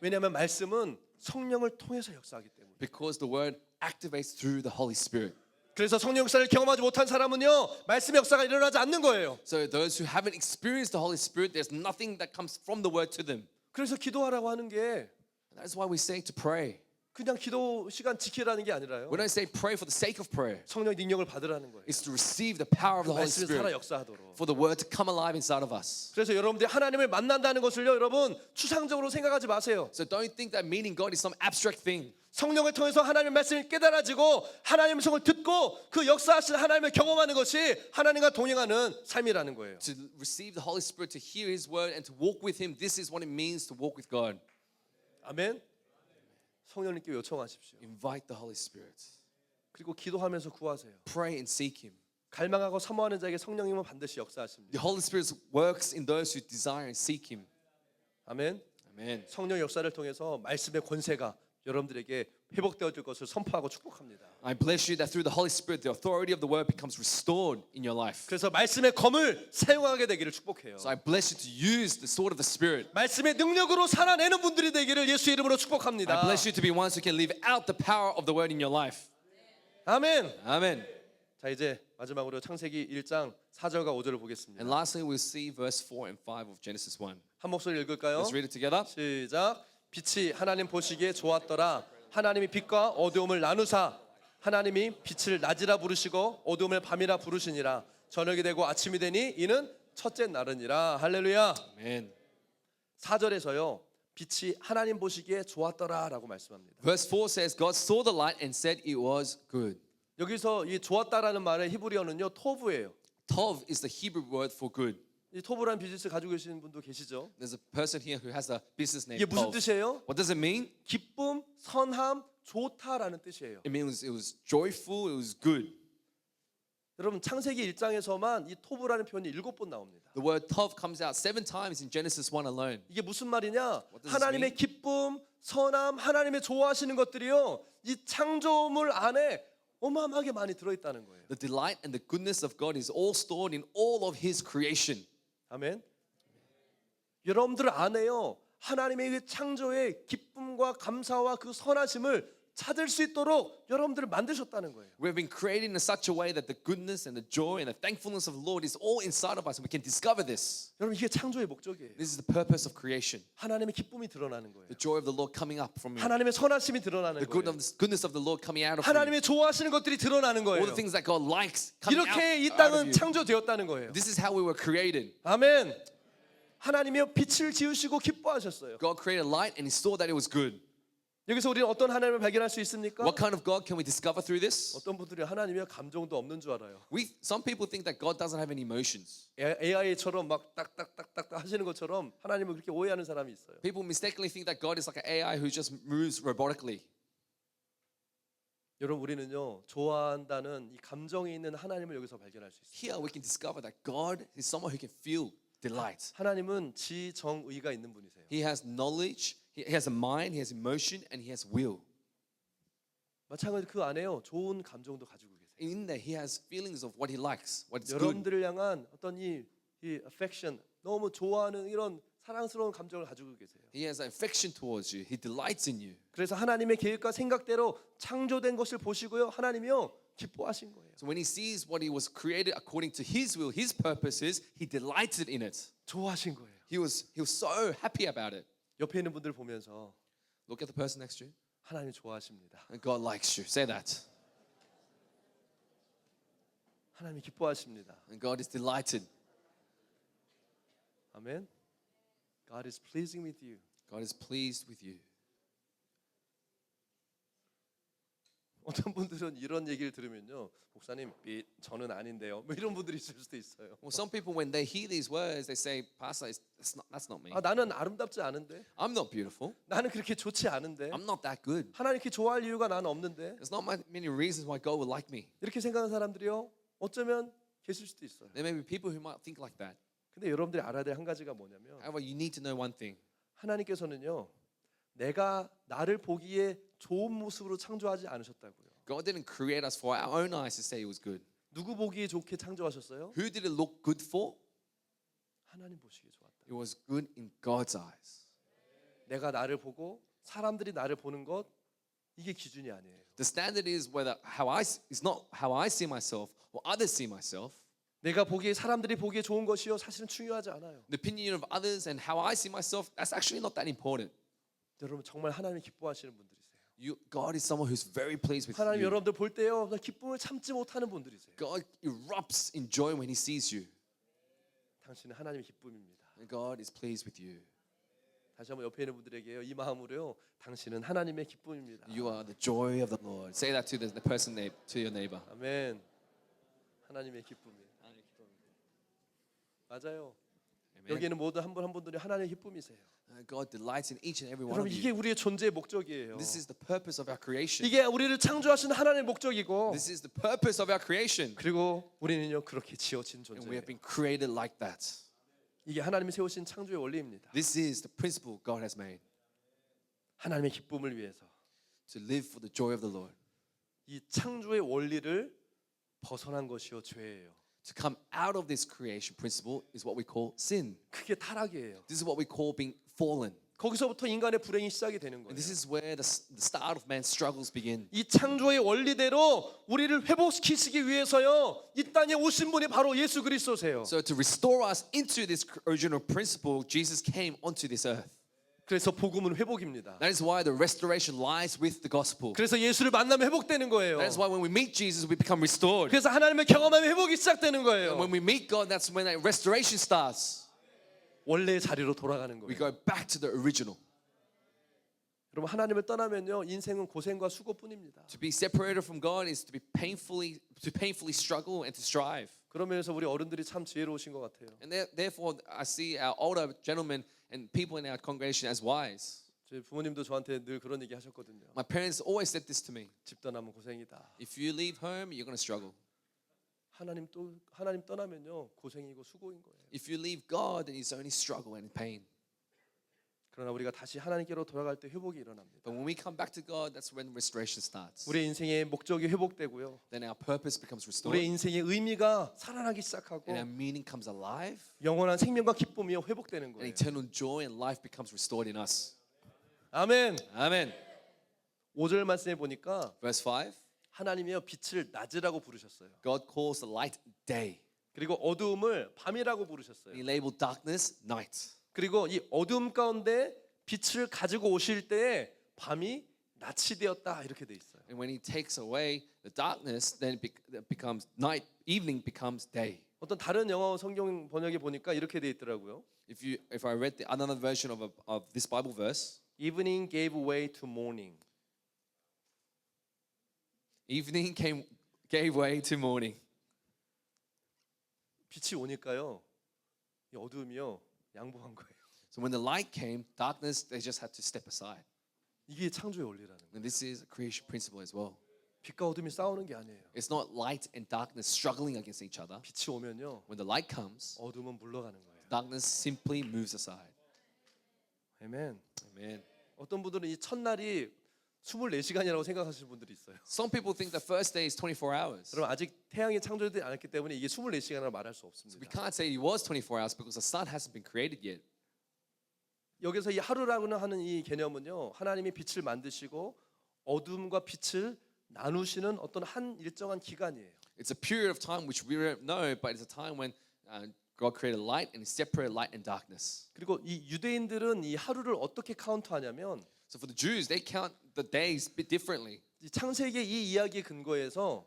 Speaker 1: 왜냐하면 말씀은 성령을 통해서 역사하기 때문에.
Speaker 2: Because the word activates through the Holy Spirit.
Speaker 1: 그래서 성령 역사를 경험하지 못한 사람은요 말씀의 역사가 일어나지 않는 거예요.
Speaker 2: So those who haven't experienced the Holy Spirit, there's nothing that comes from the word to them.
Speaker 1: 그래서 기도하라고 하는 게
Speaker 2: That's why we say to pray.
Speaker 1: 그냥 기도 시간 지키라는 게 아니라요.
Speaker 2: We don't say pray for the sake of prayer.
Speaker 1: 성령 능력을 받으라는 거예요.
Speaker 2: It's to receive the power of the Holy
Speaker 1: 말씀이 살아
Speaker 2: Spirit
Speaker 1: 역사하도록.
Speaker 2: for the word to come alive inside of us.
Speaker 1: 그래서 여러분들이 하나님을 만난다는 것을요, 여러분 추상적으로 생각하지 마세요.
Speaker 2: So don't think that meeting God is some abstract thing.
Speaker 1: 성령을 통해서 하나님의 말씀을 깨달아지고 하나님의 성을 듣고 그 역사하신 하나님을 경험하는 것이 하나님과 동행하는 삶이라는 거예요.
Speaker 2: To receive the Holy Spirit, to hear His word, and to walk with Him. This is what it means to walk with God.
Speaker 1: 아멘. 성령님께 요청하십시오.
Speaker 2: Invite the Holy Spirit.
Speaker 1: 그리고 기도하면서 구하세요.
Speaker 2: Pray and seek Him.
Speaker 1: 갈망하고 사모하는 자에게 성령님은 반드시 역사하십니다.
Speaker 2: The Holy Spirit works in those who desire and seek Him.
Speaker 1: 아멘.
Speaker 2: Amen.
Speaker 1: 성령 역사를 통해서 말씀의 권세가 여러분들에게 회복되어질 것을 선포하고 축복합니다.
Speaker 2: I bless you that through the Holy Spirit, the authority of the word becomes restored in your life.
Speaker 1: 그래서 말씀의 검을 사용하게 되기를 축복해요.
Speaker 2: So I bless you to use the sword of the Spirit.
Speaker 1: 말씀의 능력으로 살아내는 분들이 되기를 예수 이름으로
Speaker 2: I
Speaker 1: 축복합니다.
Speaker 2: bless you to be ones who can live out the power of the word in your life.
Speaker 1: 아멘.
Speaker 2: Amen.
Speaker 1: 자, 이제 마지막으로 창세기 1장 4절과 5절을 보겠습니다.
Speaker 2: And lastly, we'll see verse 4 and 5 of Genesis 1.
Speaker 1: 한 목소리 읽을까요?
Speaker 2: Let's read it together.
Speaker 1: 시작. 빛이 하나님 보시기에 좋았더라. 하나님이 빛과 어두움을 나누사 하나님이 빛을 낮이라 부르시고 어두움을 밤이라 부르시니라. 저녁이 되고 아침이 되니 이는 첫째 날이니라. 할렐루야.
Speaker 2: Amen.
Speaker 1: 4절에서요. 빛이 하나님 보시기에 좋았더라라고 말씀합니다.
Speaker 2: Verse 4 says, God saw the light and said it was good.
Speaker 1: 여기서 이 좋았다라는 말의 히브리어는요. 토브예요.
Speaker 2: Tov is the Hebrew word for good.
Speaker 1: 이 토브라는 비즈니스 가지고 계시는 분도 계시죠?
Speaker 2: There's a person here who has a business name.
Speaker 1: 이게 무슨
Speaker 2: Tov.
Speaker 1: 뜻이에요?
Speaker 2: What does it mean?
Speaker 1: 기쁨, 선함, 좋다라는 뜻이에요.
Speaker 2: It means it was joyful, it was good.
Speaker 1: 여러분 창세기 1장에서만 이 토브라는 표현이 7번 나옵니다.
Speaker 2: The word Tov comes out 7 times in Genesis 1 alone.
Speaker 1: 이게 무슨 말이냐?
Speaker 2: What does this
Speaker 1: 하나님의
Speaker 2: mean?
Speaker 1: 기쁨, 선함, 하나님의 좋아하시는 것들이요. 이 창조물 안에 어마어마하게 많이 들어있다는 거예요.
Speaker 2: The delight and the goodness of God is all stored in all of His creation.
Speaker 1: 아멘. 여러분들 안에요. 하나님의 그 창조의 기쁨과 감사와 그 선하심을 찾을 수 있도록 여러분들을 만드셨다는 거예요.
Speaker 2: We've been created in such a way that the goodness and the joy and the thankfulness of the Lord is all inside of us, and we can discover this.
Speaker 1: 여러분 이게 창조의 목적이에요.
Speaker 2: This is the purpose of creation.
Speaker 1: 하나님의 기쁨이 드러나는 거예요.
Speaker 2: The joy of the Lord coming up from you.
Speaker 1: 하나님의 선하심이 드러나는
Speaker 2: The
Speaker 1: 거예요.
Speaker 2: goodness of the Lord coming out of you.
Speaker 1: 하나님의 좋아하시는 것들이 드러나는
Speaker 2: All
Speaker 1: 거예요.
Speaker 2: the things that God likes coming
Speaker 1: 이렇게 이
Speaker 2: out of
Speaker 1: 땅은
Speaker 2: you.
Speaker 1: 창조되었다는 거예요.
Speaker 2: This is how we were created.
Speaker 1: 아멘. 하나님이요 빛을 지으시고 기뻐하셨어요.
Speaker 2: God created light and He saw that it was good.
Speaker 1: 여기서 우리는 어떤 하나님을 발견할 수 있습니까?
Speaker 2: What kind of God can we discover through this?
Speaker 1: 어떤 분들이 하나님이 감정도 없는 줄 알아요.
Speaker 2: Some people think that God doesn't have any emotions.
Speaker 1: AI처럼 막 딱딱딱딱 하시는 것처럼 하나님을 그렇게 오해하는 사람이 있어요.
Speaker 2: People mistakenly think that God is like an AI who just moves robotically.
Speaker 1: 여러분 우리는요 좋아한다는 이 감정이 있는 하나님을 여기서 발견할 수 있어요.
Speaker 2: Here we can discover that God is someone who can feel delight.
Speaker 1: 하나님은 지정의가 있는 분이세요.
Speaker 2: He has knowledge, he has a mind, he has emotion, and he has will.
Speaker 1: 마찬가지로 그 안에요 좋은 감정도 가지고 계세요.
Speaker 2: In there, he has feelings of what he likes, what is good.
Speaker 1: 여러분들을 향한 어떤 이 affection 너무 좋아하는 이런 사랑스러운 감정을 가지고 계세요.
Speaker 2: He has an affection towards you. He delights in you.
Speaker 1: 그래서 하나님의 계획과 생각대로 창조된 것을 보시고요 하나님이요 기뻐하신 거예요.
Speaker 2: So when he sees what he was created according to his will, his purposes, he delighted in it.
Speaker 1: 좋아하신 거예요.
Speaker 2: He was so happy about it.
Speaker 1: 옆에 있는 분들 보면서
Speaker 2: Look at the person next to you.
Speaker 1: 하나님 좋아하십니다.
Speaker 2: And God likes you. Say that.
Speaker 1: 하나님이 기뻐하십니다.
Speaker 2: And God is delighted.
Speaker 1: 아멘. God is pleasing with you.
Speaker 2: God is pleased with you.
Speaker 1: 어떤 분들은 이런 얘기를 들으면요, 목사님, 저는 아닌데요. 뭐 이런 분들이 있을 수도 있어요.
Speaker 2: Well, some people when they hear these words, they say, "Pastor, that's not me.
Speaker 1: 아, 나는 아름답지 않은데,
Speaker 2: I'm not beautiful.
Speaker 1: 나는 그렇게 좋지 않은데,
Speaker 2: I'm not that good.
Speaker 1: 하나님 이렇게 좋아할 이유가 나는 없는데,
Speaker 2: There's not many reasons why God would like me."
Speaker 1: 이렇게 생각하는 사람들이요, 어쩌면 계실 수도 있어요.
Speaker 2: There may be people who might think like that.
Speaker 1: 근데 여러분들이 알아야 될 한 가지가 뭐냐면,
Speaker 2: However, you need to know one thing.
Speaker 1: 하나님께서는요, 내가 나를 보기에 좋은 모습으로 창조하지 않으셨다고요.
Speaker 2: God didn't create us for our own eyes to say it was good.
Speaker 1: 누구 보기에 좋게 창조하셨어요?
Speaker 2: Who did it look good for?
Speaker 1: 하나님 보시기에 좋았다.
Speaker 2: It was good in God's eyes.
Speaker 1: 내가 나를 보고 사람들이 나를 보는 것 이게 기준이 아니에요.
Speaker 2: The standard is whether is not how I see myself or others see myself.
Speaker 1: 내가 보기에 사람들이 보기에 좋은 것이요 사실은 중요하지 않아요.
Speaker 2: The opinion of others and how I see myself, that's actually not that important.
Speaker 1: 여러분 정말 하나님이 기뻐하시는 분들이세요.
Speaker 2: God is someone who's very pleased with
Speaker 1: 하나님
Speaker 2: you.
Speaker 1: 여러분들 볼 때요 기쁨을 참지 못하는 분들이세요.
Speaker 2: God erupts in joy when He sees you.
Speaker 1: 당신은 하나님의 기쁨입니다.
Speaker 2: And God is pleased with you.
Speaker 1: 다시 한번 옆에 있는 분들에게요 이 마음으로요 당신은 하나님의 기쁨입니다.
Speaker 2: You are the joy of the Lord. Say that to the person, to your neighbor.
Speaker 1: 아멘. 하나님의 기쁨이에요. 맞아요.
Speaker 2: Amen.
Speaker 1: 여기에는 모두 한 분 한 분들이 하나님의 기쁨이세요.
Speaker 2: God delights in each and every one
Speaker 1: 여러분
Speaker 2: of
Speaker 1: 이게
Speaker 2: you.
Speaker 1: 우리의 존재의 목적이에요.
Speaker 2: This is the purpose of our creation.
Speaker 1: 이게 우리를 창조하신 하나님의 목적이고
Speaker 2: This is the purpose of our creation.
Speaker 1: 그리고 우리는요 그렇게 지어진
Speaker 2: And we
Speaker 1: 존재예요.
Speaker 2: have been created like that.
Speaker 1: 이게 하나님이 세우신 창조의 원리입니다.
Speaker 2: This is the principle God has made
Speaker 1: 하나님의 기쁨을 위해서
Speaker 2: to live for the joy of the Lord.
Speaker 1: 이 창조의 원리를 벗어난 것이요 죄예요.
Speaker 2: To come out of this creation principle is what we call sin.
Speaker 1: 그게 타락이에요.
Speaker 2: This is what we call being fallen.
Speaker 1: 거기서부터 인간의 불행이 시작이 되는
Speaker 2: And
Speaker 1: 거예요.
Speaker 2: this is where the start of man's struggles begin.
Speaker 1: 이 창조의 원리대로 우리를 회복시키시기 위해서요 이 땅에 오신 분이 바로 예수 그리스도세요.
Speaker 2: So to restore us into this original principle, Jesus came onto this earth.
Speaker 1: 그래서 복음은 회복입니다.
Speaker 2: That is why the restoration lies with the gospel.
Speaker 1: 그래서 예수를 만나면 회복되는 거예요.
Speaker 2: That is why when we meet Jesus, we become restored.
Speaker 1: 그래서 하나님을 경험하면 회복이 시작되는 거예요.
Speaker 2: And when we meet God, that's when that restoration starts.
Speaker 1: 원래의 자리로 돌아가는
Speaker 2: We
Speaker 1: 거예요.
Speaker 2: go back to the original.
Speaker 1: 여러분 하나님을 떠나면요 인생은 고생과 수고뿐입니다.
Speaker 2: To be separated from God is to painfully struggle and to strive.
Speaker 1: 그러면서 우리 어른들이 참 지혜로우신 것 같아요.
Speaker 2: And therefore, I see our older gentlemen and people in our congregation as wise.
Speaker 1: 저희 부모님도 저한테 늘 그런 얘기 하셨거든요.
Speaker 2: My parents always said this to me.
Speaker 1: 집 떠나면 고생이다.
Speaker 2: If you leave home, you're going to struggle.
Speaker 1: 하나님 떠나면요 고생이고 수고인 거예요.
Speaker 2: If you leave God, then it's only struggle and pain.
Speaker 1: 그러나 우리가 다시 하나님께로 돌아갈 때 회복이 일어납니다.
Speaker 2: But when we come back to God, that's when restoration starts.
Speaker 1: 우리의 인생의 목적이 회복되고요.
Speaker 2: Then our purpose becomes
Speaker 1: 우리의
Speaker 2: restored.
Speaker 1: 인생의 의미가 살아나기 시작하고
Speaker 2: And our meaning comes alive.
Speaker 1: 영원한 생명과 기쁨이 회복되는
Speaker 2: And
Speaker 1: 거예요.
Speaker 2: eternal joy and life becomes restored in us.
Speaker 1: 아멘.
Speaker 2: Amen.
Speaker 1: 5절 말씀에 보니까
Speaker 2: Verse 5.
Speaker 1: 하나님이요 빛을 낮이라고 부르셨어요.
Speaker 2: God calls the light day.
Speaker 1: 그리고 어두움을 밤이라고 부르셨어요.
Speaker 2: He labeled darkness night.
Speaker 1: 그리고 이 어두움 가운데 빛을 가지고 오실 때에 밤이 낮이 되었다 이렇게 돼 있어요.
Speaker 2: And when he takes away the darkness, then it becomes night, evening becomes day.
Speaker 1: 어떤 다른 영어 성경 번역에 보니까 이렇게 돼 있더라고요.
Speaker 2: If I read another version of this Bible verse,
Speaker 1: Evening gave way to morning.
Speaker 2: evening gave way to morning.
Speaker 1: 빛이 오니까요. 이 어두움이요. 양보한 거예요.
Speaker 2: So when the light came, darkness, they just had to step aside.
Speaker 1: 이게 창조의 원리라는 거예요.
Speaker 2: And this is a creation principle as well.
Speaker 1: 빛과 어둠이 싸우는 게 아니에요.
Speaker 2: It's not light and darkness struggling against each other.
Speaker 1: 빛이 오면요.
Speaker 2: When the light comes,
Speaker 1: 어둠은 물러가는 거예요.
Speaker 2: darkness simply moves aside.
Speaker 1: 아멘.
Speaker 2: Amen.
Speaker 1: 어떤 분들은 이 첫날이 24시간이라고 생각하시는 분들이 있어요.
Speaker 2: Some people think the first day is 24 hours.
Speaker 1: 여러분 아직 태양이 창조되지 않았기 때문에 이게 24시간이라고 말할 수
Speaker 2: We
Speaker 1: 없습니다.
Speaker 2: can't say it was 24 hours because the sun hasn't been created yet.
Speaker 1: 여기서 이 하루라고 하는 이 개념은요. 하나님이 빛을 만드시고 어둠과 빛을 나누시는 어떤 한 일정한 기간이에요.
Speaker 2: It's a period of time which we don't know, but it's a time when God created light and He separated light and darkness.
Speaker 1: 그리고 이 유대인들은 이 하루를 어떻게 카운트하냐면
Speaker 2: So for the Jews, they count the days a bit differently.
Speaker 1: 이 창세기의 이 이야기 근거에서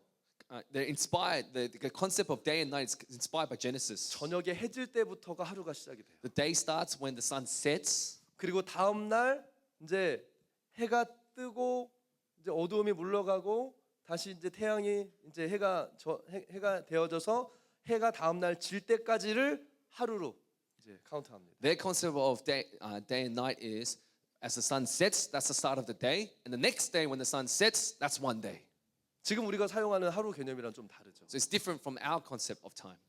Speaker 2: They're inspired. The concept of day and night is inspired by Genesis.
Speaker 1: 저녁에 해질 때부터가 하루가 시작이 돼요.
Speaker 2: The day starts when the sun sets,
Speaker 1: 그리고 다음 날 이제 해가 뜨고 이제 어두움이 물러가고 다시 이제 태양이 이제 해가 되어져서 해가 다음 날 질 때까지를 하루로 이제 카운트합니다.
Speaker 2: their concept of day and night is as the sun sets, that's the start of the day, and the next day when the sun sets, that's one day.
Speaker 1: 지금 우리가 사용하는 하루 개념이랑 좀 다르죠.
Speaker 2: So it's different from our concept of time.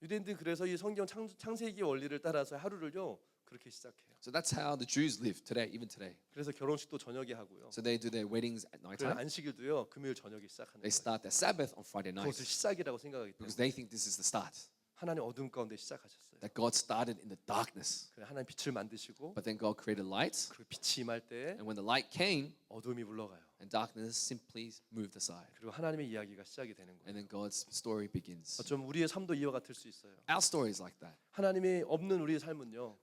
Speaker 1: 유대인들 그래서 이 성경 창세기 원리를 따라서 하루를요 그렇게 시작해요.
Speaker 2: So that's how the Jews live today, even today.
Speaker 1: 그래서 결혼식도 저녁에 하고요.
Speaker 2: So they do their weddings at
Speaker 1: 그리고
Speaker 2: nighttime.
Speaker 1: 안식일도요 금요일 저녁에 시작하는
Speaker 2: They
Speaker 1: 거예요.
Speaker 2: start their Sabbath on Friday night
Speaker 1: 그것을 시작이라고 생각하기
Speaker 2: because
Speaker 1: 때문에
Speaker 2: they think this is the start.
Speaker 1: 하나님 어둠 가운데 시작하셨어요.
Speaker 2: That God started in the darkness,
Speaker 1: 그래 하나님 빛을 만드시고
Speaker 2: but then God created light,
Speaker 1: 그리고 빛이 임할 때
Speaker 2: and when the light came,
Speaker 1: 어둠이 물러가요.
Speaker 2: and darkness simply moved aside.
Speaker 1: 그리고 하나님의 이야기가 시작이 되는 거예요.
Speaker 2: And then God's story begins.
Speaker 1: 좀 우리의 삶도 이와 같을 수 있어요.
Speaker 2: Our story is like that.
Speaker 1: 하나님이 없는 우리의 삶은요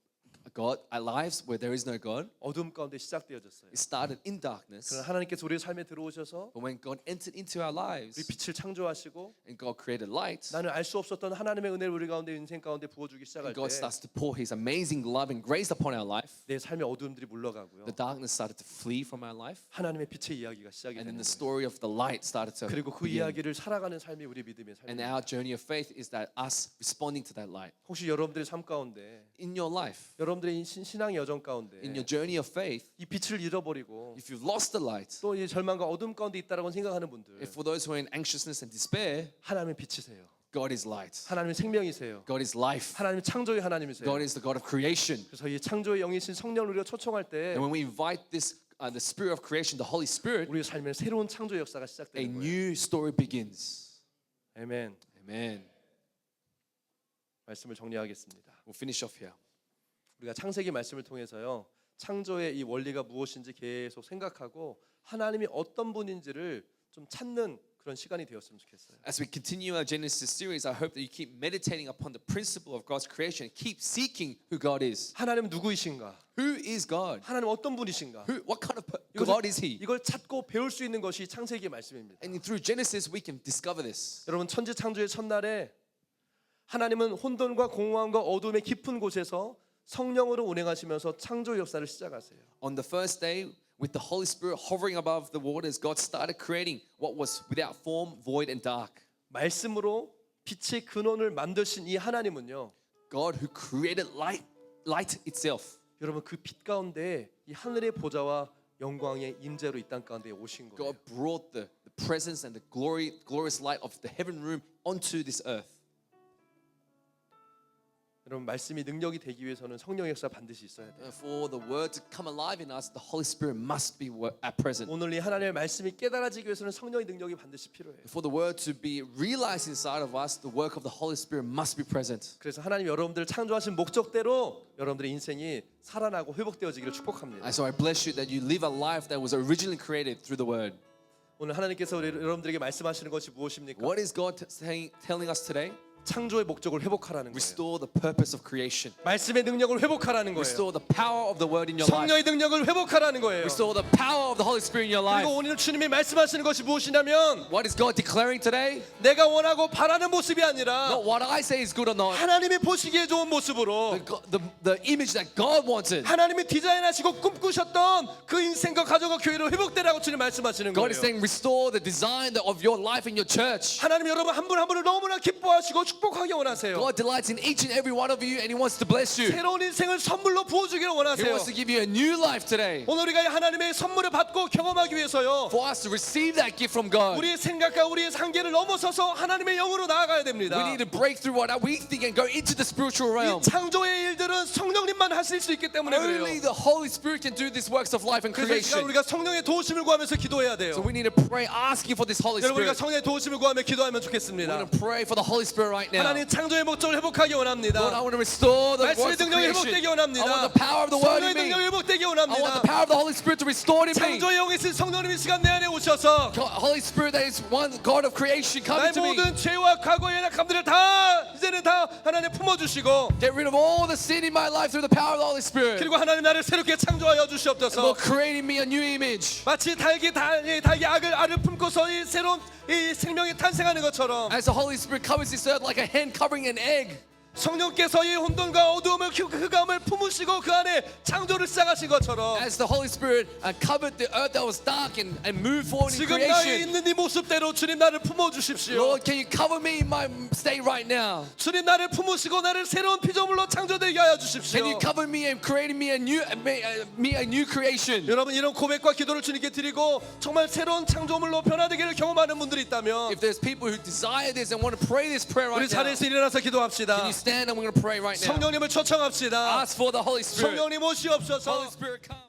Speaker 2: our lives where there is no God,
Speaker 1: 어둠 가운데 시작되어졌어요.
Speaker 2: it started in darkness.
Speaker 1: 그러나 하나님께서 우리의 삶에 들어오셔서
Speaker 2: But when God entered into our
Speaker 1: 우리
Speaker 2: lives
Speaker 1: 빛을 창조하시고
Speaker 2: and God created light,
Speaker 1: 나는 알 수 없었던 하나님의 은혜를 우리 가운데 인생 가운데 부어주기 시작할
Speaker 2: and God
Speaker 1: 때
Speaker 2: starts to pour His amazing love and grace upon our life,
Speaker 1: 내 삶의 어둠들이 물러가고요.
Speaker 2: the darkness started to flee from our life,
Speaker 1: 하나님의 빛의 이야기가 시작이
Speaker 2: and then
Speaker 1: 되는
Speaker 2: the
Speaker 1: 거예요.
Speaker 2: story of the light started to
Speaker 1: 그리고 그
Speaker 2: begin.
Speaker 1: 이야기를 살아가는 삶이 우리 믿음의
Speaker 2: And
Speaker 1: 삶입니다.
Speaker 2: our journey of faith is that us responding to that light.
Speaker 1: 혹시 여러분들의 삶 가운데
Speaker 2: In your life,
Speaker 1: 여러분들의 신앙의 여정 가운데
Speaker 2: in your journey of faith,
Speaker 1: 이 빛을 잃어버리고
Speaker 2: if you've lost the light,
Speaker 1: 또 이 절망과 어둠 가운데 있다라고 생각하는 분들
Speaker 2: if for those who are in anxiousness and despair,
Speaker 1: 하나님의 빛이세요.
Speaker 2: God is light.
Speaker 1: 하나님의 생명이세요.
Speaker 2: God is life.
Speaker 1: 하나님의 창조의 하나님이세요.
Speaker 2: God is the God of creation.
Speaker 1: 그래서 이 창조의 영이신 성령을 우리가 초청할 때
Speaker 2: And when we invite this, the Spirit of creation, the Holy Spirit,
Speaker 1: 우리의 삶에 새로운 창조 역사가
Speaker 2: a
Speaker 1: 시작되는 거예요.
Speaker 2: new story begins.
Speaker 1: 아멘.
Speaker 2: Amen.
Speaker 1: 말씀을 정리하겠습니다.
Speaker 2: We'll finish off here.
Speaker 1: 우리가 창세기 말씀을 통해서요. 창조의 이 원리가 무엇인지 계속 생각하고 하나님이 어떤 분인지를 좀 찾는 그런 시간이 되었으면 좋겠어요.
Speaker 2: As we continue our Genesis series, I hope that you keep meditating upon the principle of God's creation and keep seeking who God is.
Speaker 1: 하나님은 누구이신가?
Speaker 2: Who is God?
Speaker 1: 하나님 어떤 분이신가?
Speaker 2: What kind of God is He?
Speaker 1: 이걸 찾고 배울 수 있는 것이 창세기의 말씀입니다.
Speaker 2: And through Genesis, we can discover this.
Speaker 1: 여러분 천지 창조의 첫날에 하나님은 혼돈과 공허함과 어둠의 깊은 곳에서 성령으로 운행하시면서 창조 역사를 시작하세요.
Speaker 2: On the first day, with the Holy Spirit hovering above the waters, God started creating what was without form, void, and dark.
Speaker 1: 말씀으로 빛의 근원을 만드신 이 하나님은요.
Speaker 2: God who created light itself.
Speaker 1: 여러분 그 빛 가운데 이 하늘의 보좌와 영광의 임재로 이 땅 가운데 오신 거예요.
Speaker 2: God brought the presence and the glorious light of the heaven room onto this earth.
Speaker 1: 여러분 말씀이 능력이 되기 위해서는 성령 역사 반드시 있어야 돼요.
Speaker 2: For the word to come alive in us, the Holy Spirit must be present.
Speaker 1: 오늘 이 하나님의 말씀이 깨달아지기 위해서는 성령의 능력이 반드시 필요해요.
Speaker 2: For the word to be realized inside of us, the work of the Holy Spirit must be present.
Speaker 1: 그래서 하나님 여러분들을 창조하신 목적대로 여러분들의 인생이 살아나고 회복되어지기를 축복합니다.
Speaker 2: And so I bless you that you live a life that was originally created through the word.
Speaker 1: 오늘 하나님께서 여러분들에게 말씀하시는 것이 무엇입니까?
Speaker 2: What is God telling us today?
Speaker 1: 창조의 목적을 회복하라는 거예요.
Speaker 2: Restore the purpose of creation.
Speaker 1: 말씀의 능력을 회복하라는 거예요.
Speaker 2: Restore the power of the word in your life.
Speaker 1: 성령의 능력을 회복하라는 거예요.
Speaker 2: Restore the power of the Holy Spirit in your life.
Speaker 1: 그리고 오늘 주님이 말씀하시는 것이 무엇이냐면
Speaker 2: What is God declaring today?
Speaker 1: 내가 원하고 바라는 모습이 아니라
Speaker 2: Not what I say is good or not.
Speaker 1: 하나님이 보시기에 좋은 모습으로
Speaker 2: The image that God wanted.
Speaker 1: 하나님이 디자인하시고 꿈꾸셨던 그 인생과 가정과 교회로 회복되라고 주님 말씀하시는
Speaker 2: God is
Speaker 1: 거예요.
Speaker 2: saying restore the design of your life in your church.
Speaker 1: 하나님 여러분 한 분 한 분을 너무나 기뻐하시고 축복하기 원하세요.
Speaker 2: God delights in each and every one of you and He wants to bless you.
Speaker 1: 새로운 인생을 선물로 부어주기를
Speaker 2: He
Speaker 1: 원하세요.
Speaker 2: wants to give you a new life today.
Speaker 1: 오늘 우리가 이 하나님의 선물을 받고 경험하기 위해서요.
Speaker 2: For us to receive that gift from God,
Speaker 1: 우리의 생각과 우리의 한계를 넘어서서 하나님의 영으로 나아가야 됩니다.
Speaker 2: we need to break through what we think and go into the spiritual realm.
Speaker 1: 이 창조의 일들은 성령님만 하실 수 있기 때문에 그래요.
Speaker 2: Only the Holy Spirit can do these works of life and
Speaker 1: 그래서 이 시간
Speaker 2: creation.
Speaker 1: 우리가 성령의 도우심을 구하면서 기도해야 돼요.
Speaker 2: So we need to pray, asking for this Holy
Speaker 1: 여러분 우리가
Speaker 2: Spirit.
Speaker 1: 성령의 도우심을 구하며 기도하면
Speaker 2: We're
Speaker 1: 좋겠습니다.
Speaker 2: going to pray for the Holy Spirit right now.
Speaker 1: 하나님 창조의 목적을 회복하기
Speaker 2: Lord, I
Speaker 1: 원합니다.
Speaker 2: want to restore the
Speaker 1: 말씀의
Speaker 2: works of
Speaker 1: 능력이 회복되기
Speaker 2: creation. I
Speaker 1: 원합니다.
Speaker 2: want the power of the word
Speaker 1: 성령의
Speaker 2: in me.
Speaker 1: 능력이 회복되기
Speaker 2: I want the
Speaker 1: 원합니다.
Speaker 2: power of the Holy Spirit to restore in me.
Speaker 1: 창조의 영이신 성령님이 시간 내 안에 오셔서
Speaker 2: Holy Spirit that is one God of creation, come
Speaker 1: 나의
Speaker 2: into me.
Speaker 1: 모든 죄와 과거의 연약함들을 다 이제는 다 하나님 품어주시고
Speaker 2: Get rid of all the sin in my life through the power of the Holy Spirit.
Speaker 1: 그리고 하나님 나를 새롭게 창조하여 주시옵소서.
Speaker 2: Lord, creating me a new image.
Speaker 1: 마치 닭이 알을 품고서 이 새로운 이 생명이 탄생하는 것처럼
Speaker 2: As the Holy Spirit covers this earth like a hen covering an egg.
Speaker 1: 성령께서 이 혼돈과 어두움을 흑암을 품으시고 그 안에 창조를 시작하신 것처럼
Speaker 2: As the Holy Spirit covered the earth that was dark and moved forward in
Speaker 1: 지금 나에
Speaker 2: creation.
Speaker 1: 있는 이 모습대로 주님 나를 품어주십시오.
Speaker 2: Lord, can you cover me in my state right now?
Speaker 1: 주님 나를 품으시고 나를 새로운 피조물로 창조되게 하여 주십시오.
Speaker 2: Can you cover me and create me a new creation?
Speaker 1: 여러분 이런 고백과 기도를 주님께 드리고 정말 새로운 창조물로 변화되기를 경험하는 분들이 있다면
Speaker 2: If there's people who desire this and want to pray this prayer
Speaker 1: 우리
Speaker 2: right now,
Speaker 1: 자리에서 일어나서
Speaker 2: can
Speaker 1: 기도합시다.
Speaker 2: you stand and we're going to pray right now?
Speaker 1: 성령님을 초청합시다.
Speaker 2: Ask for the Holy Spirit.
Speaker 1: 성령님 오시옵소서.
Speaker 2: Holy Spirit, come.